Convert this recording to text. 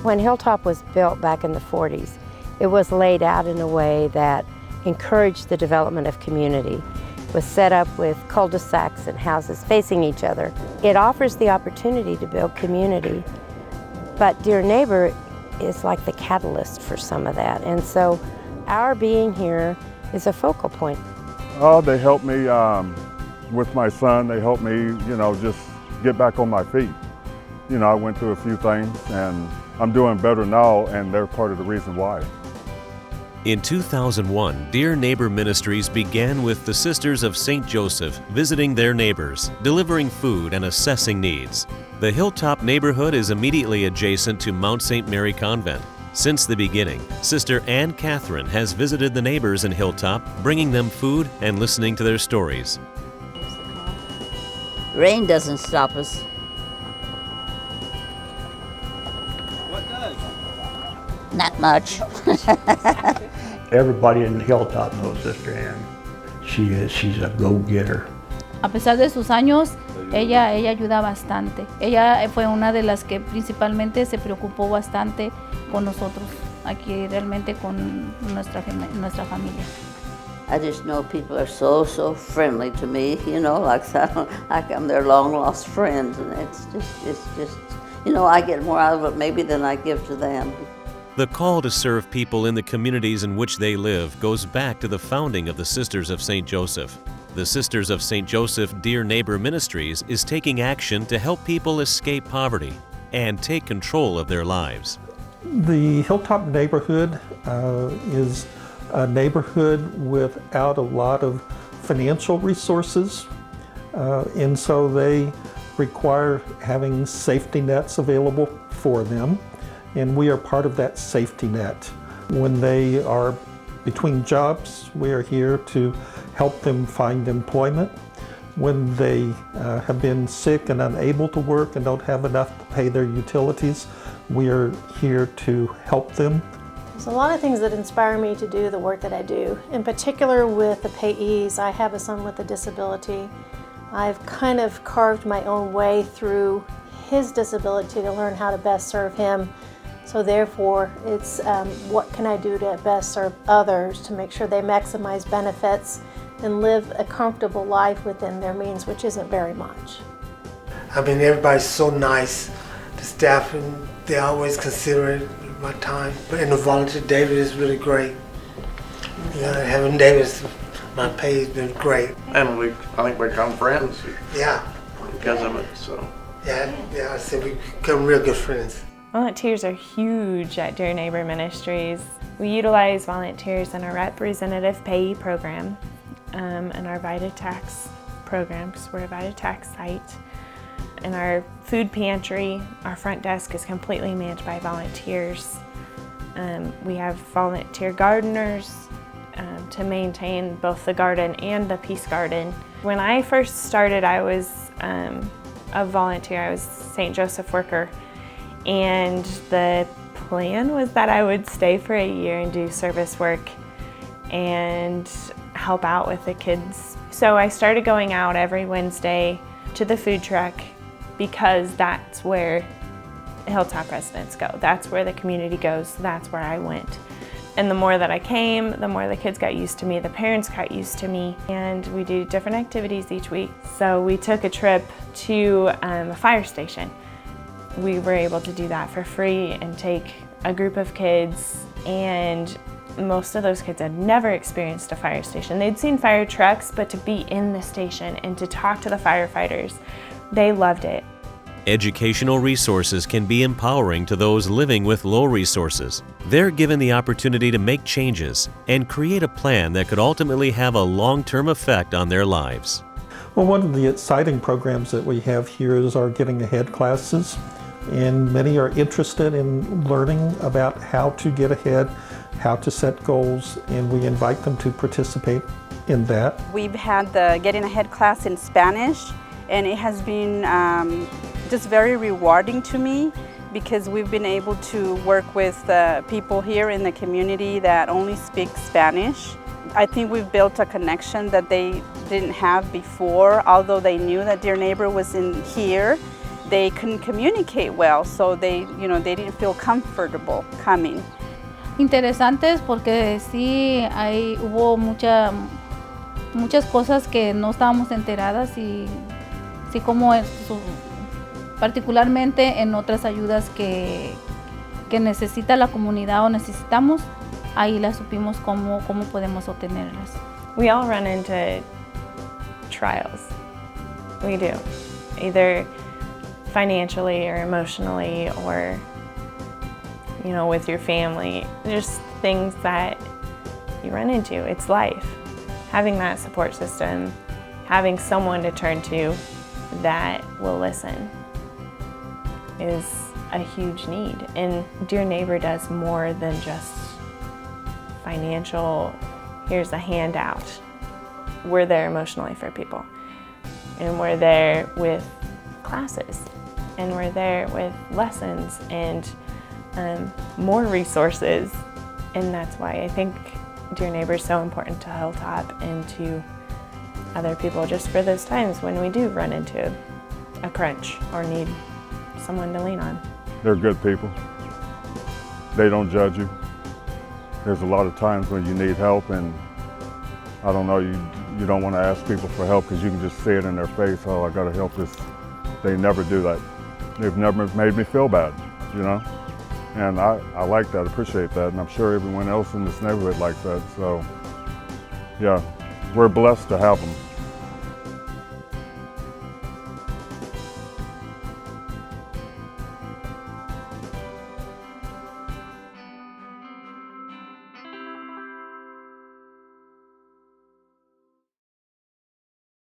When Hilltop was built back in the 40s, it was laid out in a way that encouraged the development of community. It was set up with cul-de-sacs and houses facing each other. It offers the opportunity to build community, but Dear Neighbor is like the catalyst for some of that. And so our being here is a focal point. Oh, they helped me with my son. They helped me, just get back on my feet. I went through a few things and I'm doing better now, and they're part of the reason why. In 2001, Dear Neighbor Ministries began with the Sisters of St. Joseph visiting their neighbors, delivering food and assessing needs. The Hilltop neighborhood is immediately adjacent to Mount St. Mary Convent. Since the beginning, Sister Ann Catherine has visited the neighbors in Hilltop, bringing them food and listening to their stories. Rain doesn't stop us. What does? Not much. Everybody in Hilltop knows Sister Ann. She's a go-getter. A pesar de sus años, ella ayuda bastante. Ella fue una de las que principalmente se preocupó bastante con nosotros, aquí realmente con nuestra familia. I just know people are so friendly to me, like I'm their long-lost friends, and it's just, I get more out of it maybe than I give to them. The call to serve people in the communities in which they live goes back to the founding of the Sisters of St. Joseph. The Sisters of St. Joseph Dear Neighbor Ministries is taking action to help people escape poverty and take control of their lives. The Hilltop neighborhood is a neighborhood without a lot of financial resources, and so they require having safety nets available for them, and we are part of that safety net. When they are between jobs, we are here to help them find employment. When they have been sick and unable to work and don't have enough to pay their utilities, we are here to help them. There's a lot of things that inspire me to do the work that I do. In particular with the payees, I have a son with a disability. I've kind of carved my own way through his disability to learn how to best serve him. So therefore, it's what can I do to best serve others to make sure they maximize benefits and live a comfortable life within their means, which isn't very much. Everybody's so nice. The staff, and they always consider my time. And the volunteer, David, is really great. Having David, my pay has been great. And I think we become friends. Yeah. Because of it, so. Yeah, I said we become real good friends. Volunteers are huge at Dear Neighbor Ministries. We utilize volunteers in our representative payee program and our VitaTax program, because we're a VitaTax site. In our food pantry, our front desk is completely managed by volunteers. We have volunteer gardeners to maintain both the garden and the peace garden. When I first started, I was a volunteer. I was St. Joseph worker. And the plan was that I would stay for a year and do service work and help out with the kids. So I started going out every Wednesday to the food truck because that's where Hilltop residents go. That's where the community goes. That's where I went. And the more that I came, the more the kids got used to me, the parents got used to me, and we do different activities each week. So we took a trip to a fire station. We were able to do that for free and take a group of kids, and most of those kids had never experienced a fire station. They'd seen fire trucks, but to be in the station and to talk to the firefighters, they loved it. Educational resources can be empowering to those living with low resources. They're given the opportunity to make changes and create a plan that could ultimately have a long-term effect on their lives. Well, one of the exciting programs that we have here is our Getting Ahead classes. And many are interested in learning about how to get ahead, how to set goals, and we invite them to participate in that. We've had the Getting Ahead class in Spanish, and it has been just very rewarding to me because we've been able to work with people here in the community that only speak Spanish. I think we've built a connection that they didn't have before, although they knew that Dear Neighbor was in here. they couldn't communicate well, so they didn't feel comfortable coming. Interesantes porque sí hubo muchas cosas que no estábamos enteradas y sí como particularmente en otras ayudas que necesita la comunidad o necesitamos, ahí las supimos cómo podemos obtenerlas. We all run into trials. We do. Either financially or emotionally or, with your family. There's things that you run into. It's life. Having that support system, having someone to turn to that will listen is a huge need. And Dear Neighbor does more than just financial, here's a handout. We're there emotionally for people. And we're there with classes. And we're there with lessons and more resources. And that's why I think Dear Neighbor is so important to Hilltop and to other people, just for those times when we do run into a crunch or need someone to lean on. They're good people. They don't judge you. There's a lot of times when you need help and I don't know, you don't want to ask people for help because you can just see it in their face, oh, I got to help this. They never do that. They've never made me feel bad, And I like that, appreciate that, and I'm sure everyone else in this neighborhood likes that. So, yeah, we're blessed to have them.